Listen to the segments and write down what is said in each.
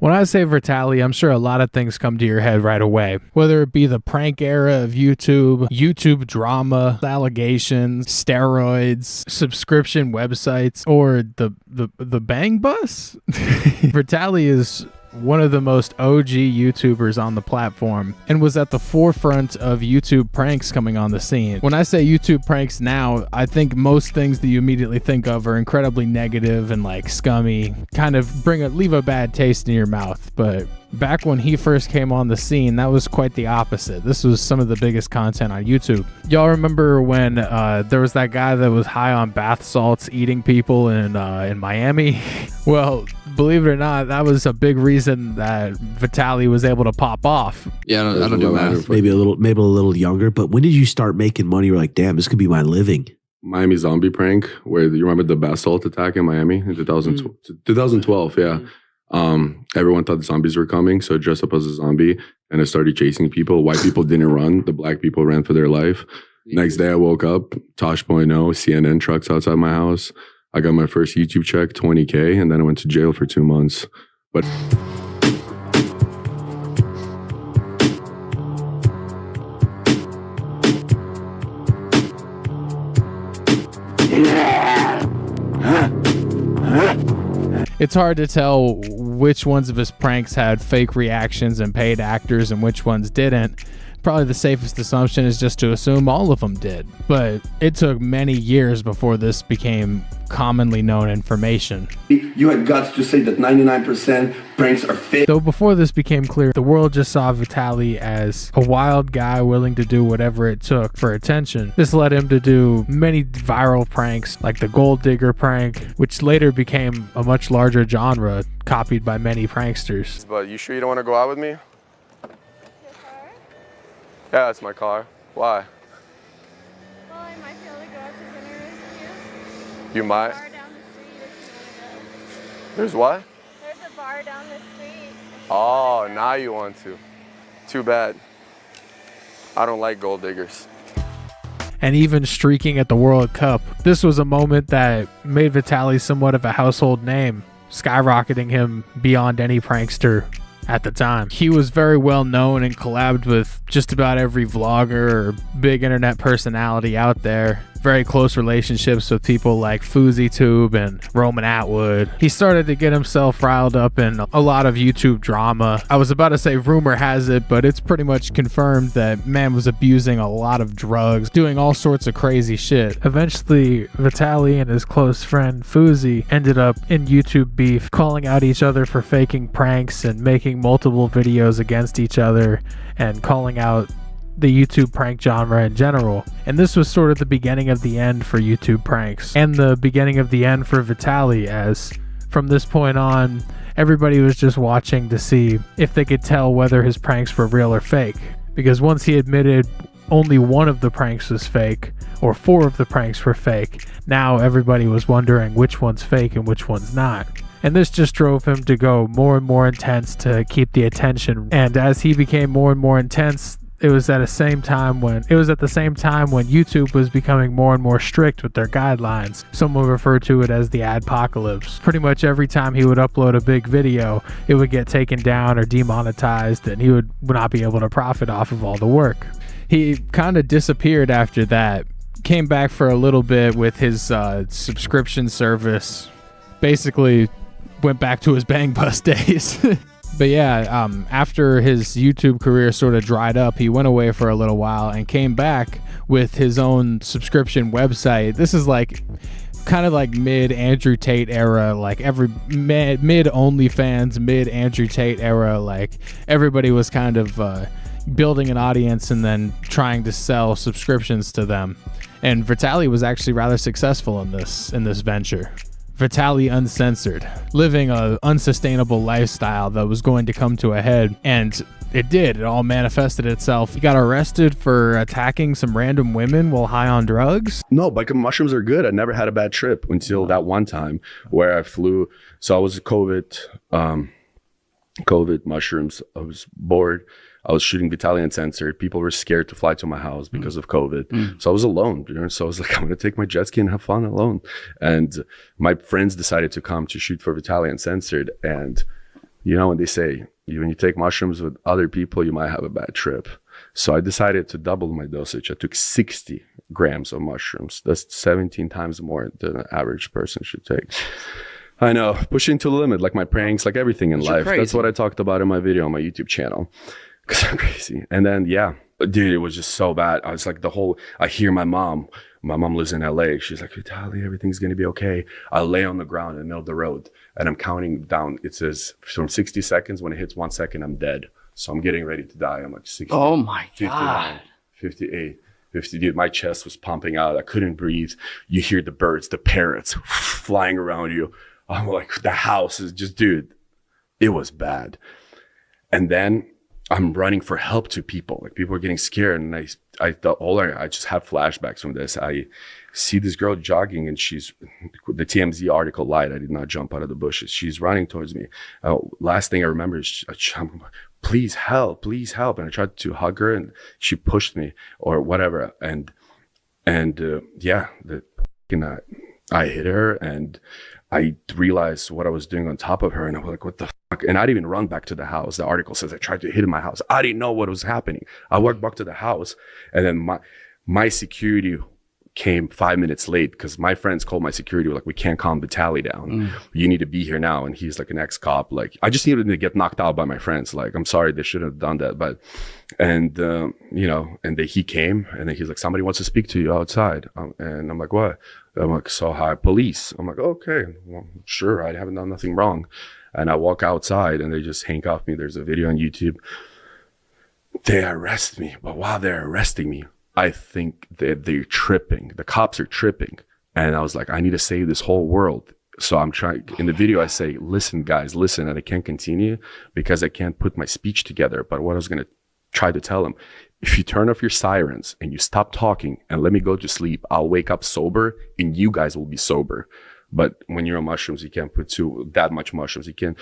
When I say Vitaly, I'm sure a lot of things come to your head right away. Whether it be the prank era of YouTube, YouTube drama, allegations, steroids, subscription websites, or the bang bus. Vitaly is one of the most OG YouTubers on the platform and was at the forefront of YouTube pranks coming on the scene. When I say YouTube pranks now, I think most things that you immediately think of are incredibly negative and like scummy, kind of leave a bad taste in your mouth. But back when he first came on the scene, that was quite the opposite. This was some of the biggest content on YouTube. Y'all remember when there was that guy that was high on bath salts eating people in Miami? Well, believe it or not, that was a big reason that Vitaly was able to pop off. Yeah, I don't do math. Maybe a little younger. But when did you start making money? You're like, damn, this could be my living. Miami zombie prank, where you remember the bath salt attack in Miami in 2012? Yeah. Everyone thought the zombies were coming, so I dressed up as a zombie and I started chasing people. White people didn't run, the black people ran for their life. Next day I woke up, Tosh.0, CNN trucks outside my house. I got my first YouTube check, $20K, and then I went to jail for 2 months. But It's hard to tell which ones of his pranks had fake reactions and paid actors and which ones didn't. Probably the safest assumption is just to assume all of them did. But it took many years before this became commonly known information. You had guts to say that 99% pranks are fake. Though before this became clear, the world just saw Vitaly as a wild guy willing to do whatever it took for attention. This led him to do many viral pranks, like the gold digger prank, which later became a much larger genre, copied by many pranksters. But you sure you don't want to go out with me? Your car? Yeah, it's my car. Why? Well, I might be able to go out to dinner with you. You might? Bar down the street if you want to go. There's what? There's a bar down the street. Oh, now you want to. Too bad. I don't like gold diggers. And even streaking at the World Cup. This was a moment that made Vitaly somewhat of a household name, skyrocketing him beyond any prankster at the time. He was very well known and collabed with just about every vlogger or big internet personality out there. Very close relationships with people like FouseyTube and Roman Atwood. He started to get himself riled up in a lot of YouTube drama. I was about to say rumor has it, but it's pretty much confirmed that man was abusing a lot of drugs, doing all sorts of crazy shit. Eventually, Vitaly and his close friend Fousey ended up in YouTube beef, calling out each other for faking pranks and making multiple videos against each other and calling out the YouTube prank genre in general. And this was sort of the beginning of the end for YouTube pranks and the beginning of the end for Vitaly, as from this point on everybody was just watching to see if they could tell whether his pranks were real or fake, because once he admitted only one of the pranks was fake or 4 of the pranks were fake, now everybody was wondering which one's fake and which one's not. And this just drove him to go more and more intense to keep the attention. And as he became more and more intense, it was at the same time when YouTube was becoming more and more strict with their guidelines. Some would refer to it as the adpocalypse. Pretty much every time he would upload a big video, it would get taken down or demonetized, and he would not be able to profit off of all the work. He kind of disappeared after that, came back for a little bit with his subscription service, basically went back to his Bang Bus days. But yeah, after his YouTube career sort of dried up, he went away for a little while and came back with his own subscription website. This is like kind of like mid Andrew Tate era, like every mid OnlyFans, mid Andrew Tate era. Like everybody was kind of building an audience and then trying to sell subscriptions to them. And Vitaly was actually rather successful in this venture. Vitaly Uncensored, living an unsustainable lifestyle that was going to come to a head, and it did. It all manifested itself. He got arrested for attacking some random women while high on drugs. No, but mushrooms are good. I never had a bad trip until that one time where I flew. So I was COVID mushrooms. I was bored. I was shooting Vitaly Uncensored. People were scared to fly to my house because of COVID. So I was alone. So I was like, I'm going to take my jet ski and have fun alone. And my friends decided to come to shoot for Vitaly Uncensored. And You know, when they say, when you take mushrooms with other people, you might have a bad trip. So I decided to double my dosage. I took 60 grams of mushrooms. That's 17 times more than an average person should take. I know, pushing to the limit, like my pranks, like everything in life. That's what I talked about in my video on my YouTube channel. Because I'm crazy. And then, yeah, dude, it was just so bad. I was like, I hear my mom lives in LA. She's like, Vitaly, everything's going to be okay. I lay on the ground in the middle of the road and I'm counting down. It says from 60 seconds, when it hits 1 second, I'm dead. So I'm getting ready to die. I'm like 60. Oh my 59, God. 58, 50. Dude, my chest was pumping out. I couldn't breathe. You hear the birds, the parrots flying around you. I'm like, the house is just, dude, it was bad. And then I'm running for help to people. Like, people are getting scared. And I just have flashbacks from this. I see this girl jogging, and she's, the TMZ article lied. I did not jump out of the bushes. She's running towards me. Last thing I remember is, please help, please help. And I tried to hug her, and she pushed me or whatever. And yeah, I hit her, and I realized what I was doing on top of her, and I was like, what the fuck? And I didn't even run back to the house. The article says I tried to hit in my house. I didn't know what was happening. I walked back to the house, and then my security came 5 minutes late because my friends called my security, were like, we can't calm Vitaly down. You need to be here now. And he's like an ex-cop. Like, I just needed to get knocked out by my friends. Like, I'm sorry, they shouldn't have done that. But, and, you know, and he came, and then he's like, somebody wants to speak to you outside. And I'm like, what? I'm like, so hi, police. I'm like, okay, well, sure, I haven't done nothing wrong. And I walk outside, and they just handcuff me. There's a video on YouTube. They arrest me, but while they're arresting me, I think that they're tripping. The cops are tripping. And I was like, I need to save this whole world. So I'm trying, in the video, I say, listen, guys, listen. And I can't continue because I can't put my speech together. But what I was going to try to tell them, if you turn off your sirens and you stop talking and let me go to sleep, I'll wake up sober and you guys will be sober. But when you're on mushrooms, you can't put that much mushrooms. You can't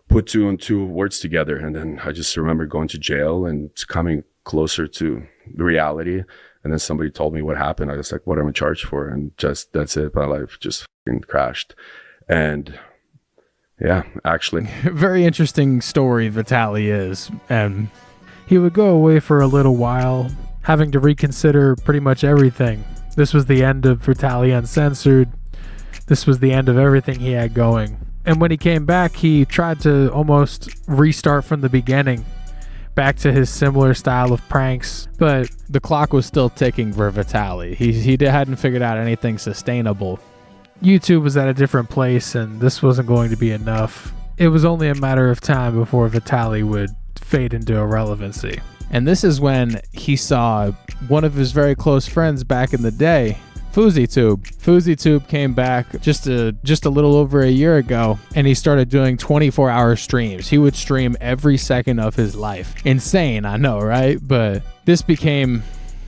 put two and two words together. And then I just remember going to jail and coming closer to the reality. And then somebody told me what happened. I was like, what am I charged for? And just, that's it. My life just crashed. And yeah, actually. Very interesting story Vitaly is. And he would go away for a little while, having to reconsider pretty much everything. This was the end of Vitaly Uncensored. This was the end of everything he had going. And when he came back, he tried to almost restart from the beginning, back to his similar style of pranks, but the clock was still ticking for Vitaly. He hadn't figured out anything sustainable. YouTube was at a different place, and this wasn't going to be enough. It was only a matter of time before Vitaly would fade into irrelevancy. And this is when he saw one of his very close friends back in the day, FoozyTube. FoozyTube came back just a little over a year ago, and he started doing 24-hour streams. He would stream every second of his life. Insane, I know, right? But this became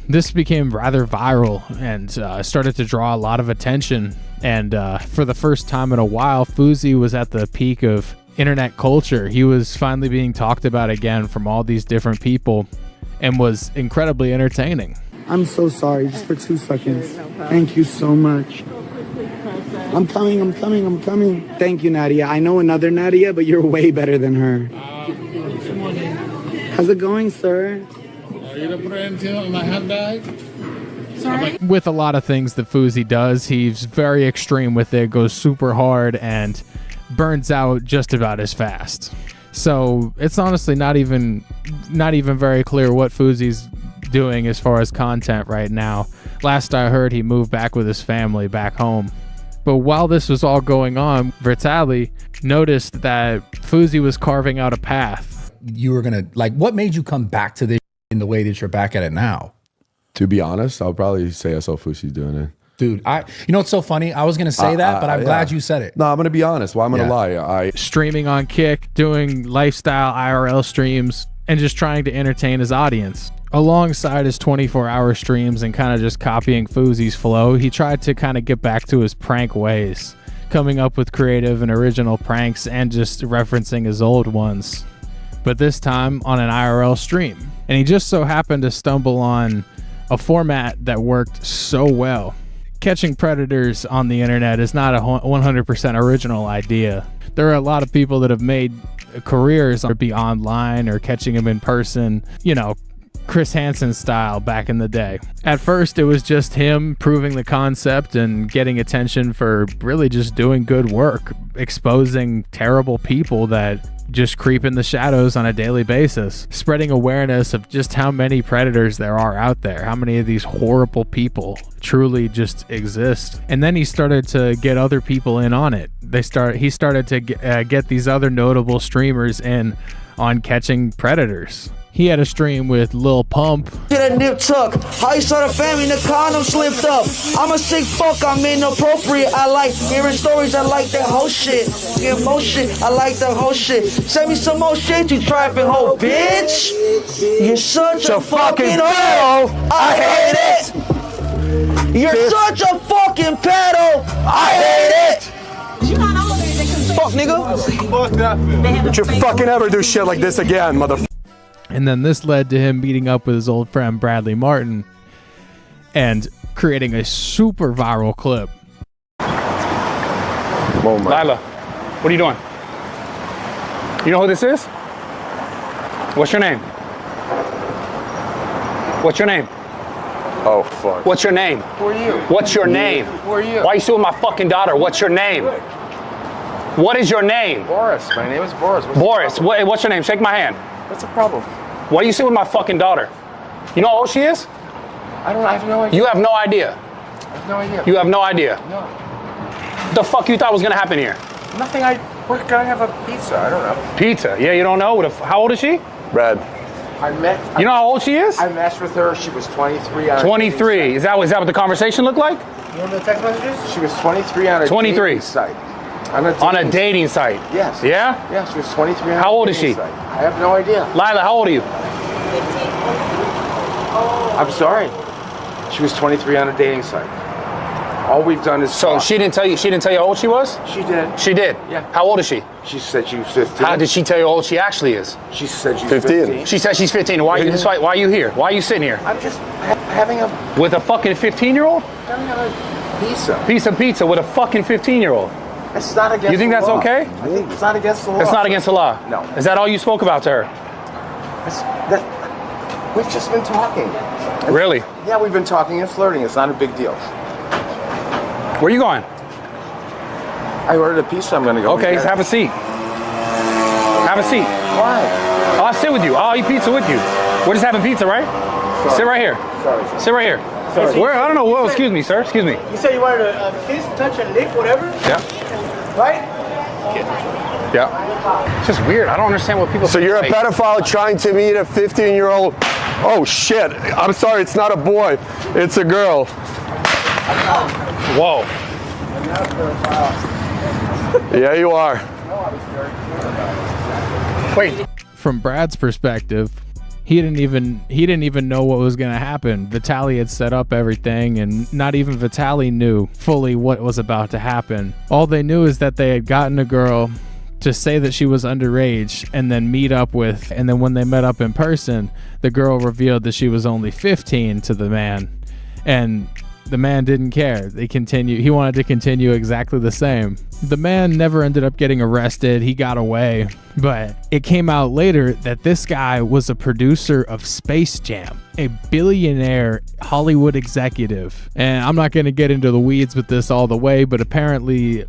rather viral and started to draw a lot of attention. And for the first time in a while, Foozy was at the peak of internet culture. He was finally being talked about again from all these different people and was incredibly entertaining. I'm so sorry, just for 2 seconds. Thank you so much. I'm coming. Thank you, Nadia. I know another Nadia, but you're way better than her. How's it going, sir? Are you the friend too? My hot dog? Sorry? With a lot of things that Foozy does, he's very extreme with it, goes super hard, and burns out just about as fast. So it's honestly not even very clear what Foozy's doing as far as content right now. Last I heard, he moved back with his family back home. But while this was all going on, Vitaly noticed that Foozy was carving out a path. You were gonna, like, what made you come back to this in the way that you're back at it now? To be honest, I'll probably say I saw Foozy doing it. Dude, you know what's so funny? I was gonna say that, but I'm glad you said it. No, I'm gonna be honest. Why am I gonna lie? Streaming on Kick, doing lifestyle IRL streams, and just trying to entertain his audience. Alongside his 24-hour streams and kind of just copying Foozy's flow, he tried to kind of get back to his prank ways, coming up with creative and original pranks and just referencing his old ones. But this time on an IRL stream. And he just so happened to stumble on a format that worked so well. Catching predators on the internet is not a 100% original idea. There are a lot of people that have made careers are be online or catching him in person, you know, Chris Hansen style back in the day. At first, it was just him proving the concept and getting attention for really just doing good work, exposing terrible people that just creep in the shadows on a daily basis, spreading awareness of just how many predators there are out there, how many of these horrible people truly just exist. And then he started to get other people in on it. He started to get these other notable streamers in on catching predators. He had a stream with Lil Pump. Get a nip tuck. How you saw the family, the condom slipped up. I'm a sick fuck, I'm inappropriate. I like hearing stories, I like that whole shit. Get more shit, I like that whole shit. Send me some more shit, you trapping hoe, bitch. You're such a fucking hoe. I hate it. You're such a fucking pedo. I hate it. Fuck, nigga. Don't you fucking ever do shit like this again, motherfucker. And then this led to him meeting up with his old friend Bradley Martin and creating a super viral clip. Lila, what are you doing? You know who this is? What's your name? What's your name? Oh, fuck. What's your name? Who are you? What's your name? Who are you? Why are you still with my fucking daughter? What's your name? What is your name? Boris. My name is Boris. Boris, what's your name? Shake my hand. What's the problem? Why are you sitting with my fucking daughter? You know how old she is? I have no idea. You have no idea. I have no idea. You have no idea. No. The fuck you thought was gonna happen here? Nothing. We're gonna have a pizza. I don't know. Pizza? Yeah, you don't know? How old is she? Brad. You know how old she is? I matched with her. She was 23. 23. Is that what the conversation looked like? You know the text messages? She was 23 on a 23. dating site. On a dating site? Yes. Yeah? Yeah, she was 23 on How old is she? site. I have no idea. Lila, how old are you? I'm sorry. She was 23 on a dating site. All we've done is So talk. she didn't tell you how old she was? She did. She did? Yeah. How old is she? She said she was 15. How did she tell you how old she actually is? She said she was 15. She said she's 15. Why are you here? Why are you sitting here? I'm just having a With a fucking 15-year-old? pizza. Piece of pizza with a fucking 15-year-old. It's not against You think the that's law. okay? I think it's not against the law. It's not against the law? No. Is that all you spoke about to her? We've just been talking. Really? Yeah, we've been talking and flirting. It's not a big deal. Where are you going? I ordered a pizza. I'm going to go. Okay, have a seat. Have a seat. Why? I'll sit with you. I'll eat pizza with you. We're just having pizza, right? Sorry. Sit right here. Sorry. Sit right here. Sorry. Where? I don't know. Whoa, excuse me, sir. Excuse me. You said you wanted a kiss, touch, and lick, whatever? Yeah. Right? Yeah. It's just weird. I don't understand what people So you're a pedophile trying to meet a 15-year-old. Oh, shit. I'm sorry. It's not a boy. It's a girl. Whoa. Yeah, you are. Wait. From Brad's perspective, he didn't even know what was going to happen. Vitaly had set up everything, and not even Vitaly knew fully what was about to happen. All they knew is that they had gotten a girl to say that she was underage and then meet up with, and then when they met up in person, the girl revealed that she was only 15 to the man, and the man didn't care. He wanted to continue exactly the same. The man never ended up getting arrested. He got away. But it came out later that this guy was a producer of Space Jam, a billionaire Hollywood executive. And I'm not going to get into the weeds with this all the way, but apparently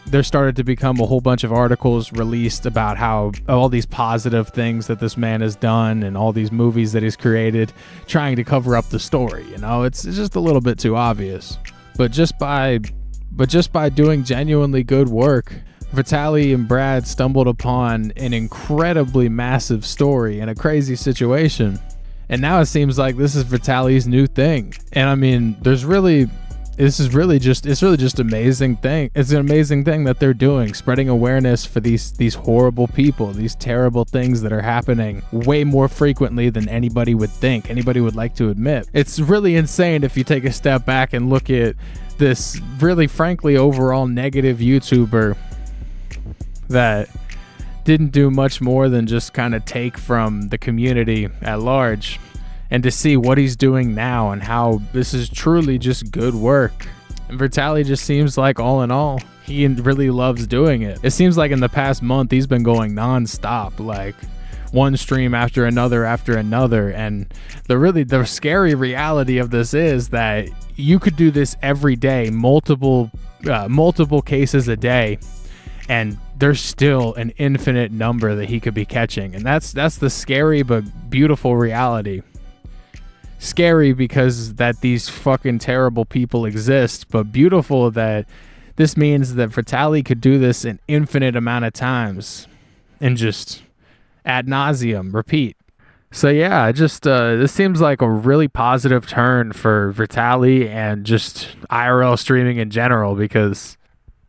there started to become a whole bunch of articles released about how all these positive things that this man has done and all these movies that he's created, trying to cover up the story. You know, it's just a little bit too obvious. But just by doing genuinely good work, Vitaly and Brad stumbled upon an incredibly massive story in a crazy situation. And now it seems like this is Vitaly's new thing. And I mean, it's really just amazing thing. It's an amazing thing that they're doing, spreading awareness for these horrible people, these terrible things that are happening way more frequently than anybody would think, anybody would like to admit. It's really insane if you take a step back and look at this really, frankly, overall negative YouTuber that didn't do much more than just kind of take from the community at large, and to see what he's doing now and how this is truly just good work. And Vitaly just seems like, all in all, he really loves doing it. It seems like in the past month, he's been going non-stop, like one stream after another. And the scary reality of this is that you could do this every day, multiple cases a day, and there's still an infinite number that he could be catching. And that's the scary but beautiful reality. Scary because that these fucking terrible people exist, but beautiful that this means that Vitaly could do this an infinite amount of times and just ad nauseum repeat. So yeah, just this seems like a really positive turn for Vitaly and just IRL streaming in general, because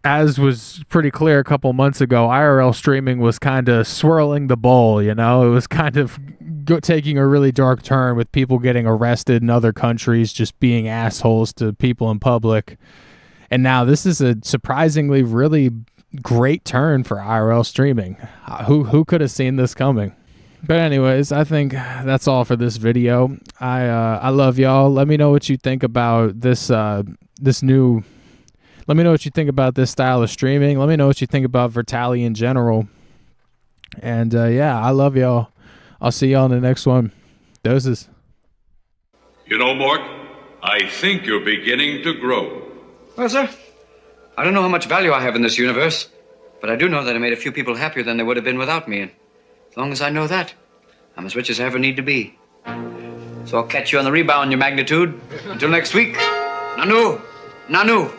as was pretty clear a couple months ago, IRL streaming was kind of swirling the bowl, you know? It was kind of taking a really dark turn with people getting arrested in other countries, just being assholes to people in public. And now this is a surprisingly really great turn for IRL streaming. Who could have seen this coming? But anyways, I think that's all for this video. I love y'all. Let me know what you think about this Let me know what you think about this style of streaming. Let me know what you think about Vitaly in general. And yeah, I love y'all. I'll see y'all in the next one. Doses. You know, Mork, I think you're beginning to grow. Well, sir, I don't know how much value I have in this universe, but I do know that I made a few people happier than they would have been without me. And as long as I know that, I'm as rich as I ever need to be. So I'll catch you on the rebound, your magnitude. Until next week, Nanu, Nanu.